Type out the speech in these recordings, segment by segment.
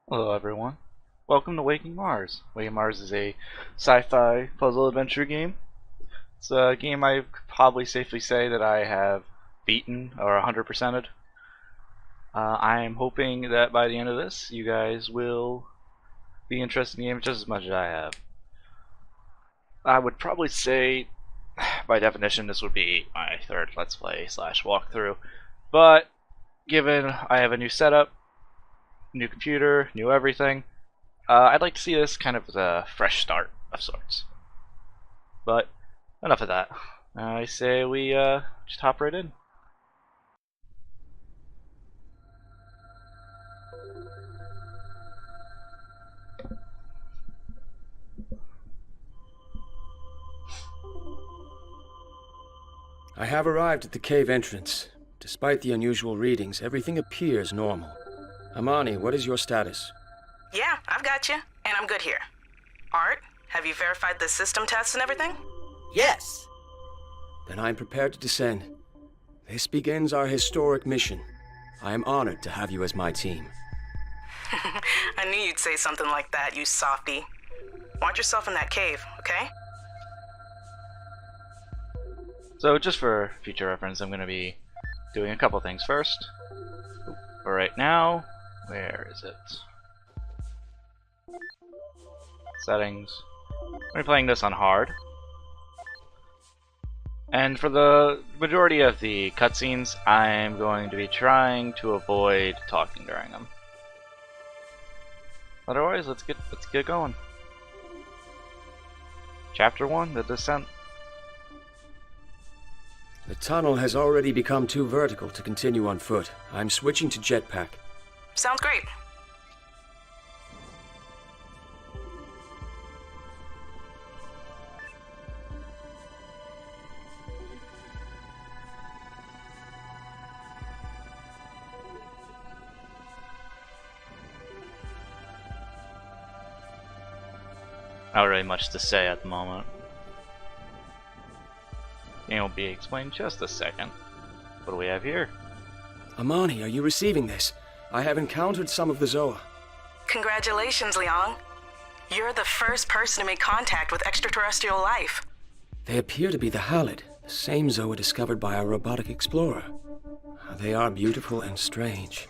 Hello everyone. Welcome to Waking Mars. Waking Mars is a sci-fi puzzle adventure game. It's a game I could probably safely say that I have beaten or 100%ed. I am hoping that by the end of this you guys will be interested in the game just as much as I have. I would probably say by definition this would be my third Let's Play slash walkthrough, but given I have a new setup, new computer, new everything, I'd like to see this kind of as a fresh start of sorts. But enough of that. I say we just hop right in. I have arrived at the cave entrance. Despite the unusual readings, everything appears normal. Amani, what is your status? Yeah, I've got you, and I'm good here. Art, have you verified the system tests and everything? Yes. Then I am prepared to descend. This begins our historic mission. I am honored to have you as my team. I knew you'd say something like that, you softy. Watch yourself in that cave, okay? So just for future reference, I'm going to be doing a couple things first. For right now, where is it? Settings. We're playing this on hard. And for the majority of the cutscenes, I'm going to be trying to avoid talking during them. Otherwise, let's get going. Chapter 1, The Descent. The tunnel has already become too vertical to continue on foot. I'm switching to jetpack. Sounds great. Not really much to say at the moment. Game will be explained in just a second. What do we have here? Amani, are you receiving this? I have encountered some of the Zoa. Congratulations, Leon. You're the first person to make contact with extraterrestrial life. They appear to be the Halid, the same Zoa discovered by our robotic explorer. They are beautiful and strange,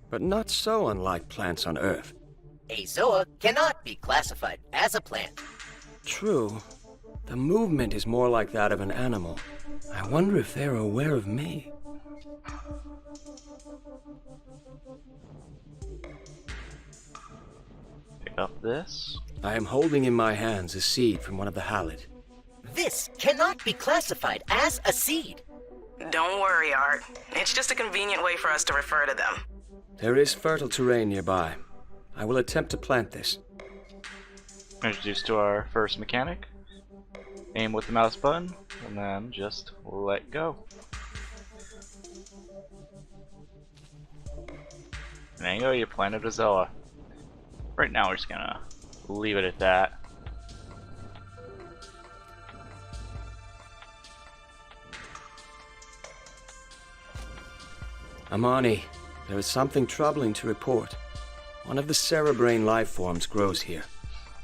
but not so unlike plants on Earth. A Zoa cannot be classified as a plant. True. The movement is more like that of an animal. I wonder if they're aware of me. Pick up this. I am holding in my hands a seed from one of the Halid. This cannot be classified as a seed. Don't worry, Art. It's just a convenient way for us to refer to them. There is fertile terrain nearby. I will attempt to plant this. Introduced to our first mechanic. Aim with the mouse button, and then just let go. And there you go, you planted a Zoa. Right now we're just gonna leave it at that. Amani, there is something troubling to report. One of the cerebrain life forms grows here.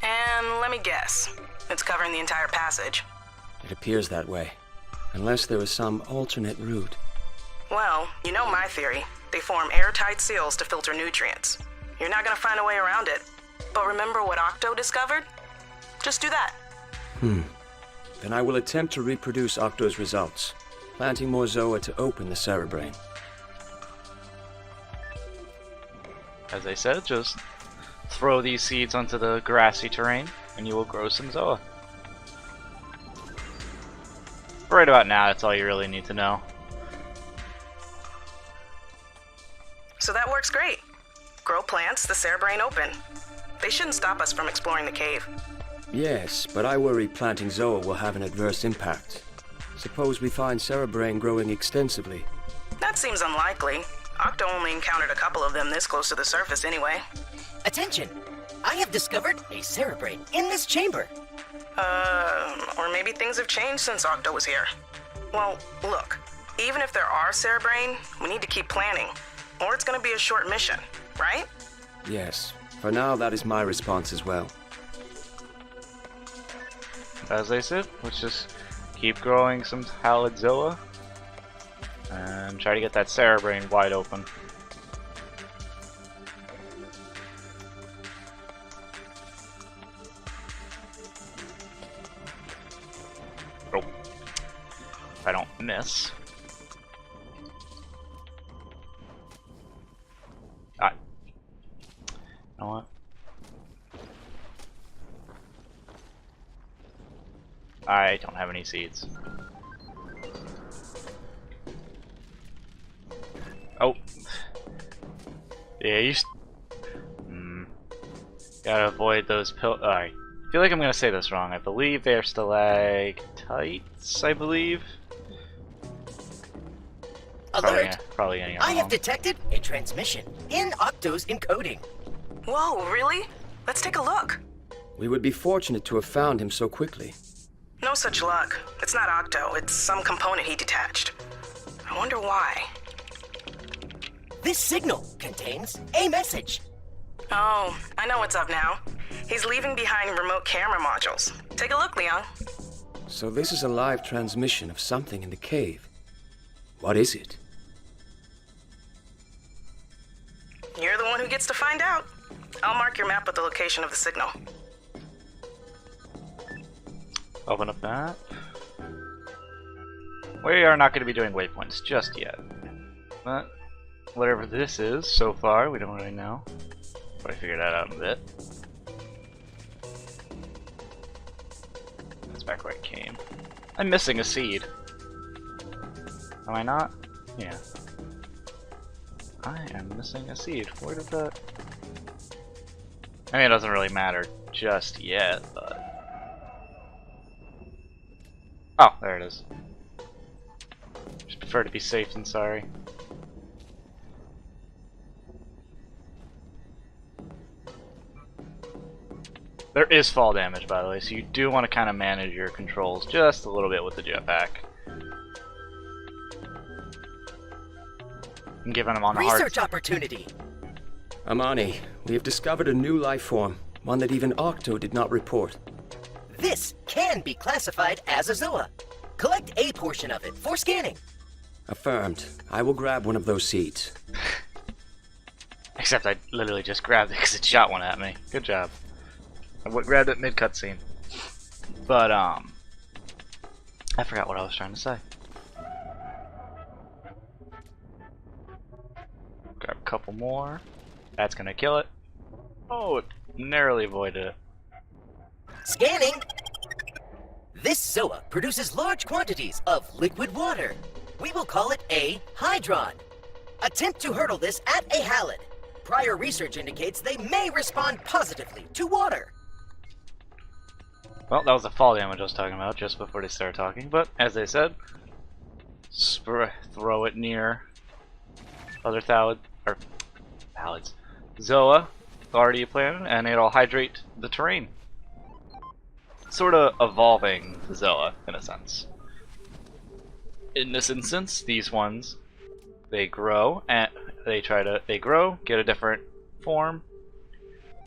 And let me guess. It's covering the entire passage. It appears that way, unless there is some alternate route. Well, you know my theory. They form airtight seals to filter nutrients. You're not gonna find a way around it. But remember what Octo discovered? Just do that. Then I will attempt to reproduce Octo's results, planting more Zoa to open the cerebrain. As I said, just throw these seeds onto the grassy terrain, and you will grow some Zoa. Right about now, that's all you really need to know. So that works great. Grow plants, the cerebrain open. They shouldn't stop us from exploring the cave. Yes, but I worry planting Zoa will have an adverse impact. Suppose we find cerebrain growing extensively. That seems unlikely. Octo only encountered a couple of them this close to the surface anyway. Attention! I have discovered a cerebrain in this chamber. Or maybe things have changed since Octo was here. Well, look, even if there are cerebrain, we need to keep planning, or it's gonna be a short mission, right? Yes, for now that is my response as well. As I said, let's just keep growing some Halid Zoa and try to get that Cerebrain wide open. Oh. If I don't miss. Ah. You know what? I don't have any seeds. Oh. Yeah, gotta avoid those I feel like I'm gonna say this wrong. I believe they are stalactites, I believe. Alert! Probably getting it I have wrong. detected a transmission in Octo's encoding. Whoa, really? Let's take a look. We would be fortunate to have found him so quickly. No such luck. It's not Octo, it's some component he detached. I wonder why. This signal contains a message. Oh, I know what's up now. He's leaving behind remote camera modules. Take a look, Leon. So this is a live transmission of something in the cave. What is it? You're the one who gets to find out. I'll mark your map with the location of the signal. Open up that. We are not going to be doing waypoints just yet. But whatever this is, so far, we don't really know. Probably figure that out in a bit. That's back where I came. I'm missing a seed. Am I not? Yeah. I am missing a seed. Where did that... I mean, it doesn't really matter just yet, but... Oh, there it is. Just prefer to be safe than sorry. There is fall damage, by the way, so you do want to kind of manage your controls just a little bit with the jetpack. I'm giving them on the hard... Research opportunity. Amani, we have discovered a new life form, one that even Octo did not report. This can be classified as a Zoa. Collect a portion of it for scanning. Affirmed. I will grab one of those seeds. Except I literally just grabbed it because it shot one at me. Good job. I grabbed it mid-cutscene. But, I forgot what I was trying to say. Grab a couple more. That's gonna kill it. Oh, it narrowly avoided it. Scanning. This Zoa produces large quantities of liquid water. We will call it a hydron. Attempt to hurdle this at a halid. Prior research indicates they may respond positively to water. Well, that was the fall damage I was talking about just before they started talking, but as they said, throw it near other Thalids, Zoa, already planted, and it'll hydrate the terrain. Sort of evolving Zoa, in a sense. In this instance, these ones, they grow, and they grow, get a different form,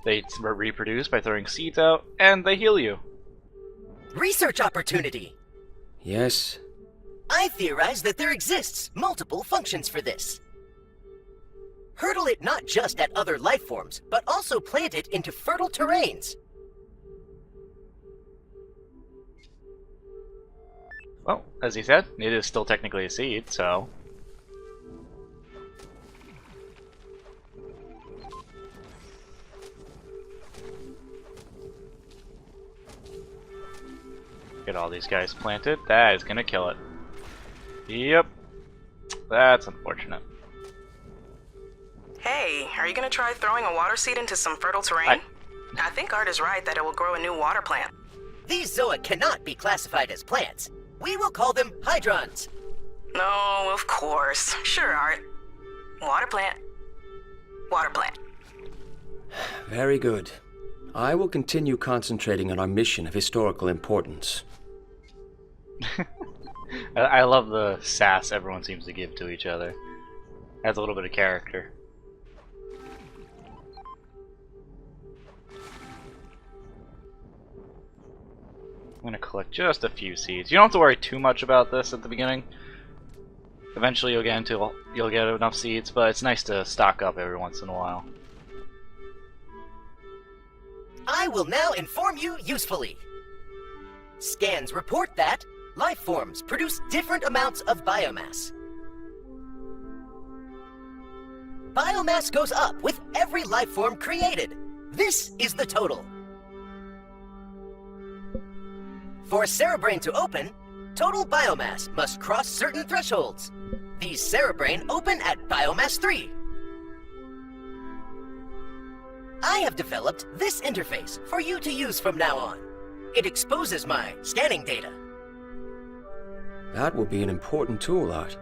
they reproduce by throwing seeds out, and they heal you. Research opportunity. Yes. I theorize that there exists multiple functions for this. Hurdle it not just at other life forms, but also plant it into fertile terrains. Well, as he said, it is still technically a seed, so... Get all these guys planted. That is gonna kill it. Yep. That's unfortunate. Hey, are you gonna try throwing a water seed into some fertile terrain? I think Art is right that it will grow a new water plant. These Zoa cannot be classified as plants. We will call them hydrons. No, of course. Sure, Art. Water plant. Water plant. Very good. I will continue concentrating on our mission of historical importance. I love the sass everyone seems to give to each other. Adds a little bit of character. I'm going to collect just a few seeds. You don't have to worry too much about this at the beginning. Eventually you'll get enough seeds, but it's nice to stock up every once in a while. I will now inform you usefully. Scans report that life forms produce different amounts of biomass. Biomass goes up with every life form created. This is the total. For a cerebrain to open, total biomass must cross certain thresholds. These cerebrain open at biomass 3. I have developed this interface for you to use from now on. It exposes my scanning data. That will be an important tool, Art.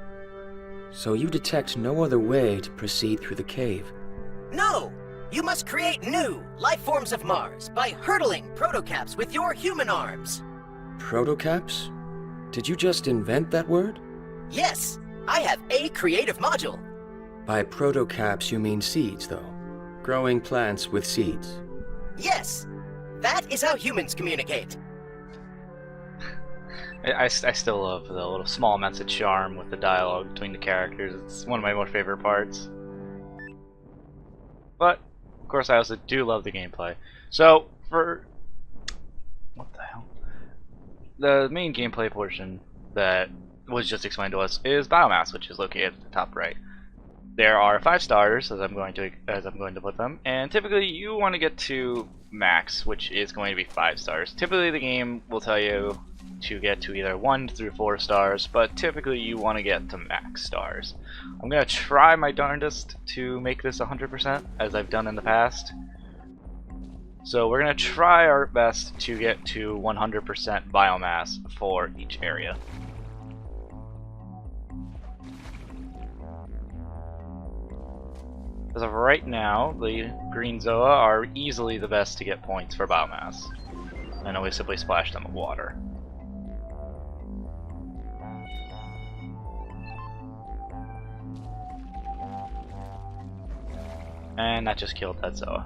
So you detect no other way to proceed through the cave? No! You must create new life forms of Mars by hurdling protocaps with your human arms. Protocaps? Did you just invent that word? Yes, I have a creative module. By protocaps you mean seeds, though. Growing plants with seeds. Yes, that is how humans communicate. I still love the little small amounts of charm with the dialogue between the characters. It's one of my more favorite parts. But, of course, I also do love the gameplay. So, what the hell? The main gameplay portion that was just explained to us is biomass, which is located at the top right. There are 5 stars, as I'm going to put them, and typically you want to get to max, which is going to be 5 stars. Typically the game will tell you to get to either 1 through 4 stars, but typically you want to get to max stars. I'm going to try my darndest to make this 100%, as I've done in the past. So we're going to try our best to get to 100% biomass for each area. As of right now, the green Zoa are easily the best to get points for biomass. And then we simply splash them with water. And that just killed that Zoa.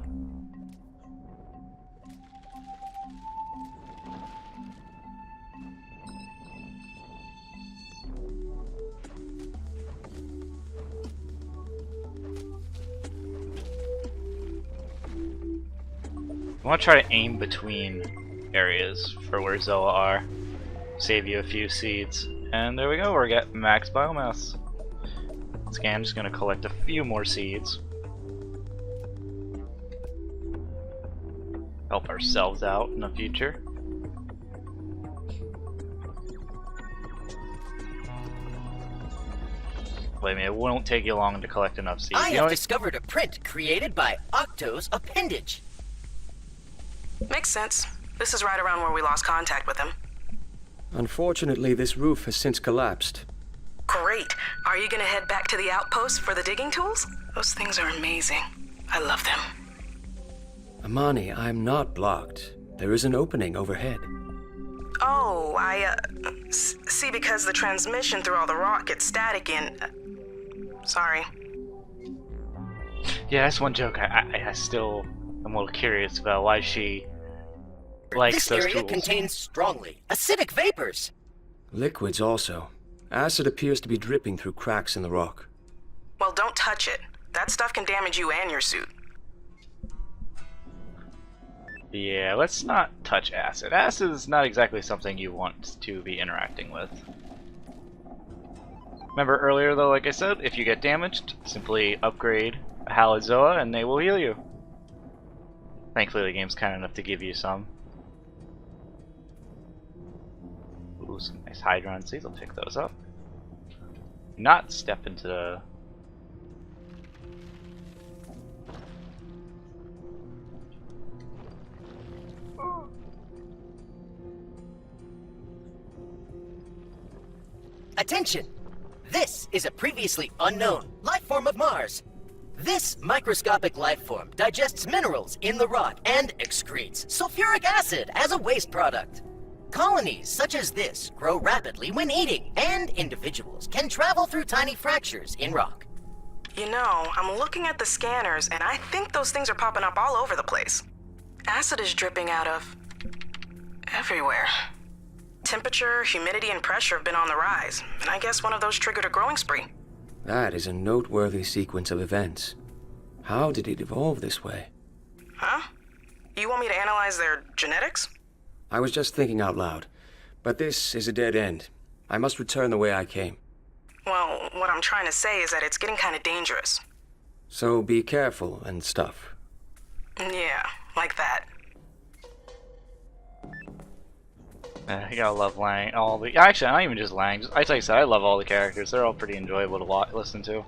I want to try to aim between areas for where Zoa are. Save you a few seeds. And there we go, we're getting max biomass. Once again, I'm just going to collect a few more seeds. Help ourselves out in the future. Believe me, it won't take you long to collect enough seeds. I have discovered a print created by Octo's appendage. Makes sense. This is right around where we lost contact with him. Unfortunately, this roof has since collapsed. Great. Are you gonna head back to the outpost for the digging tools? Those things are amazing. I love them. Amani, I'm not blocked. There is an opening overhead. Oh, see, because the transmission through all the rock gets static in... sorry. Yeah, that's one joke I still am a little curious about why she likes This those area tools. contains strongly acidic vapors. Liquids also. Acid appears to be dripping through cracks in the rock. Well, don't touch it. That stuff can damage you and your suit. Yeah, let's not touch acid. Acid is not exactly something you want to be interacting with. Remember earlier though, like I said, if you get damaged, simply upgrade a Halid Zoa and they will heal you. Thankfully the game's kind enough to give you some. Ooh, some nice Hydron seeds, I'll pick those up. Not step into the... Attention! This is a previously unknown life form of Mars. This microscopic life form digests minerals in the rock and excretes sulfuric acid as a waste product. Colonies such as this grow rapidly when eating, and individuals can travel through tiny fractures in rock. You know, I'm looking at the scanners, and I think those things are popping up all over the place. Acid is dripping out of... everywhere. Temperature, humidity, and pressure have been on the rise, and I guess one of those triggered a growing spree. That is a noteworthy sequence of events. How did it evolve this way? Huh? You want me to analyze their genetics? I was just thinking out loud. But this is a dead end. I must return the way I came. Well, what I'm trying to say is that it's getting kind of dangerous. So be careful and stuff. Yeah, like that. You gotta love Lang. Actually, not even just Lang. Like I said, I love all the characters. They're all pretty enjoyable to listen to.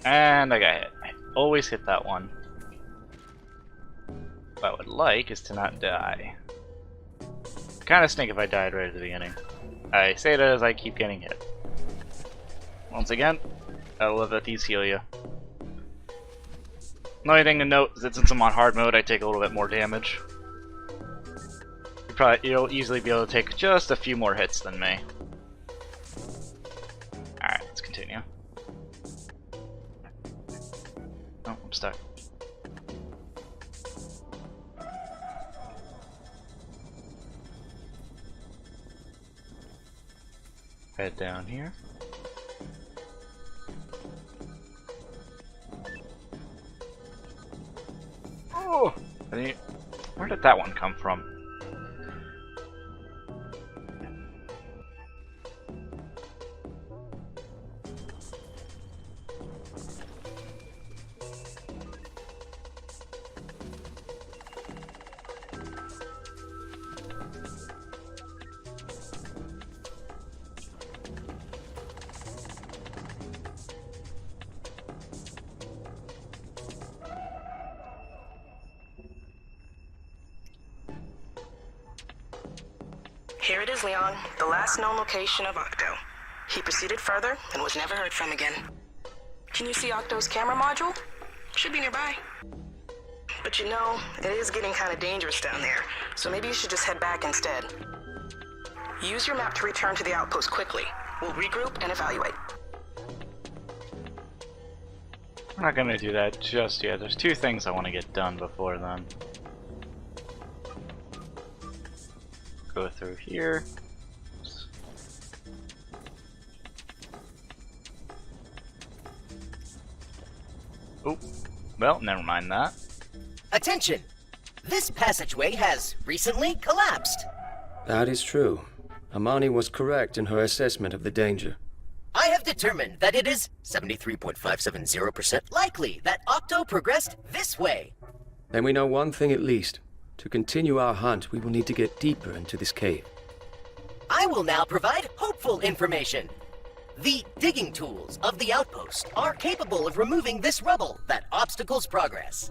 And I got hit. I always hit that one. What I would like is to not die. Kind of stink if I died right at the beginning. I say that as I keep getting hit. Once again, I love that these heal you. Another thing to note is that since I'm on hard mode, I take a little bit more damage. You'll easily be able to take just a few more hits than me. Alright, let's continue. Oh, I'm stuck. Head down here. Oh! Where did that one come from? Here it is, Leon, the last known location of Octo. He proceeded further and was never heard from again. Can you see Octo's camera module? Should be nearby. But you know, it is getting kind of dangerous down there, so maybe you should just head back instead. Use your map to return to the outpost quickly. We'll regroup and evaluate. I'm not gonna do that just yet. There's two things I want to get done before then. Go through here. Oh, well, never mind that. Attention! This passageway has recently collapsed. That is true. Amani was correct in her assessment of the danger. I have determined that it is 73.570% likely that Octo progressed this way. Then we know one thing at least. To continue our hunt, we will need to get deeper into this cave. I will now provide hopeful information. The digging tools of the outpost are capable of removing this rubble that obstacles progress.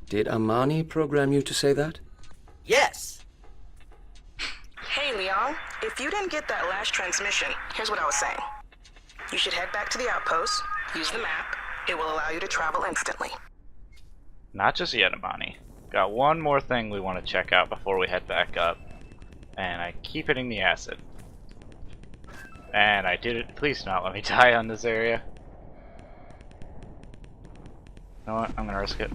Did Amani program you to say that? Yes. Hey, Leon, if you didn't get that last transmission, here's what I was saying. You should head back to the outpost, use the map. It will allow you to travel instantly. Not just yet, Amani. Got one more thing we want to check out before we head back up. And I keep hitting the acid. And I did it. Please do not let me die on this area. You know what? I'm gonna risk it.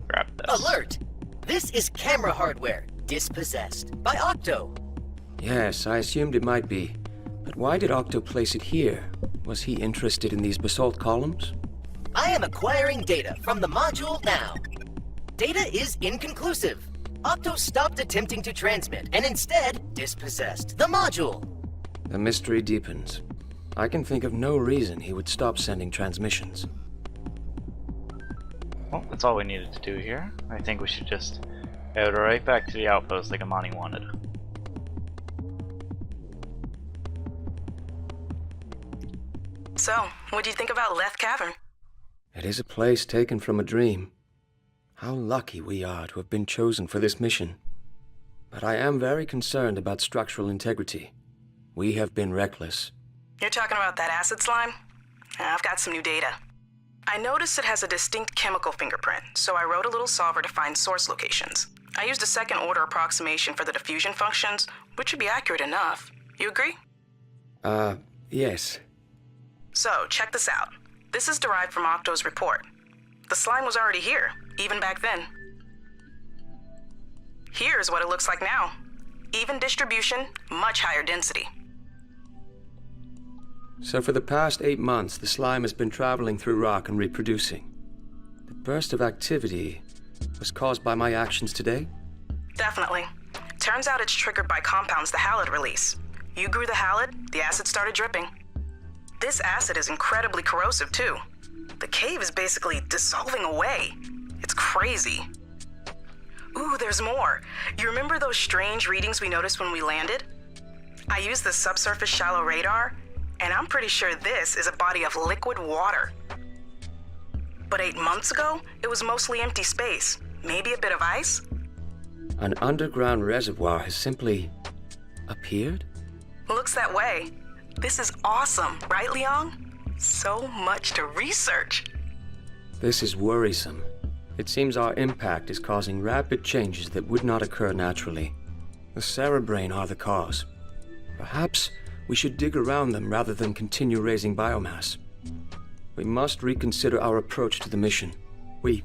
Grab this. Alert! This is camera hardware dispossessed by Octo. Yes, I assumed it might be. But why did Octo place it here? Was he interested in these basalt columns? I am acquiring data from the module now. Data is inconclusive. Octo stopped attempting to transmit and instead dispossessed the module. The mystery deepens. I can think of no reason he would stop sending transmissions. Well, that's all we needed to do here. I think we should just head right back to the outpost like Amani wanted. So, what do you think about Leth Cavern? It is a place taken from a dream. How lucky we are to have been chosen for this mission. But I am very concerned about structural integrity. We have been reckless. You're talking about that acid slime? I've got some new data. I noticed it has a distinct chemical fingerprint, so I wrote a little solver to find source locations. I used a second-order approximation for the diffusion functions, which should be accurate enough. You agree? Yes. So, check this out. This is derived from Octo's report. The slime was already here, even back then. Here's what it looks like now. Even distribution, much higher density. So for the past 8 months, the slime has been traveling through rock and reproducing. The burst of activity was caused by my actions today? Definitely. Turns out it's triggered by compounds the halide release. You grew the halide, the acid started dripping. This acid is incredibly corrosive too. The cave is basically dissolving away. It's crazy. Ooh, there's more. You remember those strange readings we noticed when we landed? I used the subsurface shallow radar, and I'm pretty sure this is a body of liquid water. But 8 months ago, it was mostly empty space. Maybe a bit of ice? An underground reservoir has simply appeared? Looks that way. This is awesome, right, Leong? So much to research. This is worrisome. It seems our impact is causing rapid changes that would not occur naturally. The cerebrain are the cause. Perhaps we should dig around them rather than continue raising biomass. We must reconsider our approach to the mission. We